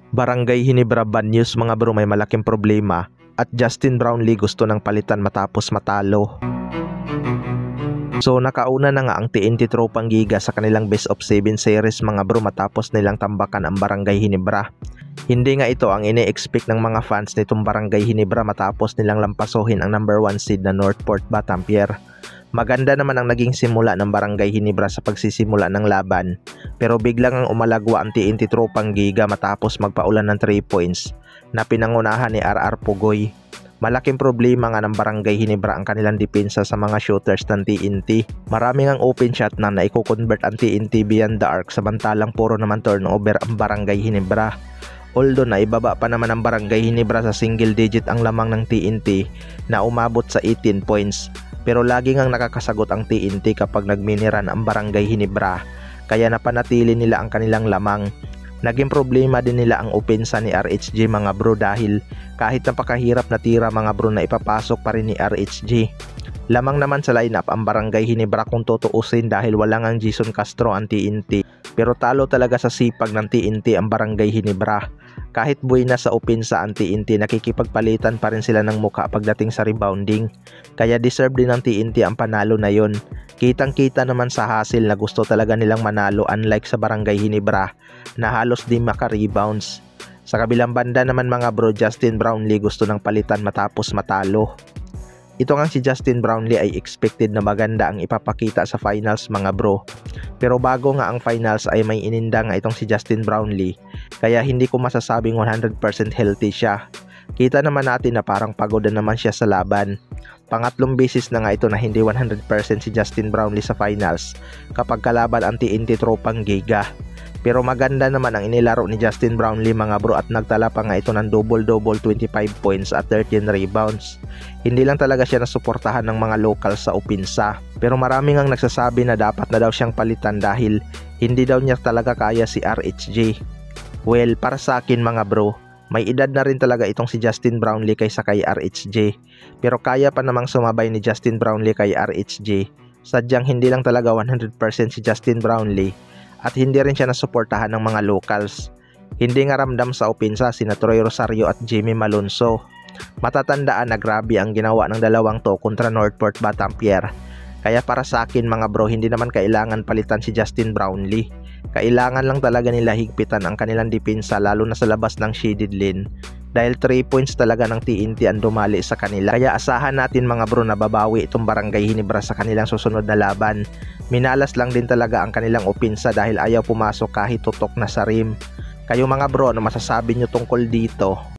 Barangay Ginebra bad news mga bro, may malaking problema at Justin Brownlee gusto ng palitan matapos matalo. So nakauna na nga ang TNT Tropang Giga sa kanilang best of 7 series mga bro matapos nilang tambakan ang Barangay Ginebra. Hindi nga ito ang ine-expect ng mga fans nitong Barangay Ginebra matapos nilang lampasohin ang number 1 seed na Northport Batampier. Maganda naman ang naging simula ng Barangay Ginebra sa pagsisimula ng laban, pero biglang ang umalagwa ang TNT Tropang Giga matapos magpaulan ng 3 points na pinangunahan ni RR Pugoy. Malaking problema nga ng Barangay Ginebra ang kanilang depensa sa mga shooters ng TNT. Maraming ang open shot na naiko-convert ang TNT beyond the arc, samantalang puro naman turnover ang Barangay Ginebra. Although naibaba pa naman ang Barangay Ginebra sa single digit ang lamang ng TNT na umabot sa 18 points. Pero lagi ngang nakakasagot ang TNT kapag nagminiran ang Barangay Ginebra, kaya napanatili nila ang kanilang lamang. Naging problema din nila ang opensa ni RHG mga bro, dahil kahit napakahirap na tira mga bro na ipapasok pa rin ni RHG. Lamang naman sa lineup ang Barangay Ginebra kung tutuusin, dahil walang ang Jason Castro ang TNT. Pero talo talaga sa sipag ng TNT ang Barangay Ginebra. Kahit buhay na sa opensa ang TNT, nakikipagpalitan pa rin sila ng mukha pagdating sa rebounding. Kaya deserve din ng TNT ang panalo na yon. Kitang kita naman sa hustle na gusto talaga nilang manalo, unlike sa Barangay Ginebra na halos di maka-rebounds. Sa kabilang banda naman mga bro, Justin Brownlee gusto ng palitan matapos matalo. Ito nga si Justin Brownlee ay expected na maganda ang ipapakita sa finals mga bro. Pero bago nga ang finals ay may ininda nga itong si Justin Brownlee, kaya hindi ko masasabing 100% healthy siya. Kita naman natin na parang pagod na naman siya sa laban. Pangatlong beses na nga ito na hindi 100% si Justin Brownlee sa finals kapag kalaban ang TNT Tropang Giga. Pero maganda naman ang inilaro ni Justin Brownlee mga bro, at nagtala pa nga ito ng double-double 25 points at 13 rebounds. Hindi lang talaga siya nasuportahan ng mga locals sa opensa, pero marami ngang nagsasabi na dapat na daw siyang palitan dahil hindi daw niya talaga kaya si RHG. Well, para sa akin mga bro, may edad na rin talaga itong si Justin Brownlee kaysa kay RHG, pero kaya pa namang sumabay ni Justin Brownlee kay RHG. Sadyang hindi lang talaga 100% si Justin Brownlee, at hindi rin siya nasuportahan ng mga locals. Hindi nga ramdam sa opensa sina Troy Rosario at Jimmy Malonzo. Matatandaan na grabe ang ginawa ng dalawang to kontra Northport Batampier. Kaya para sa akin mga bro, hindi naman kailangan palitan si Justin Brownlee. Kailangan lang talaga nila higpitan ang kanilang depensa, lalo na sa labas ng shaded lane, dahil 3 points talaga ng TNT ang dumali sa kanila. Kaya asahan natin mga bro na babawi itong Barangay Ginebra sa kanilang susunod na laban. Minalas lang din talaga ang kanilang opensa dahil ayaw pumasok kahit tutok na sa rim. Kayo mga bro, ano masasabi nyo tungkol dito?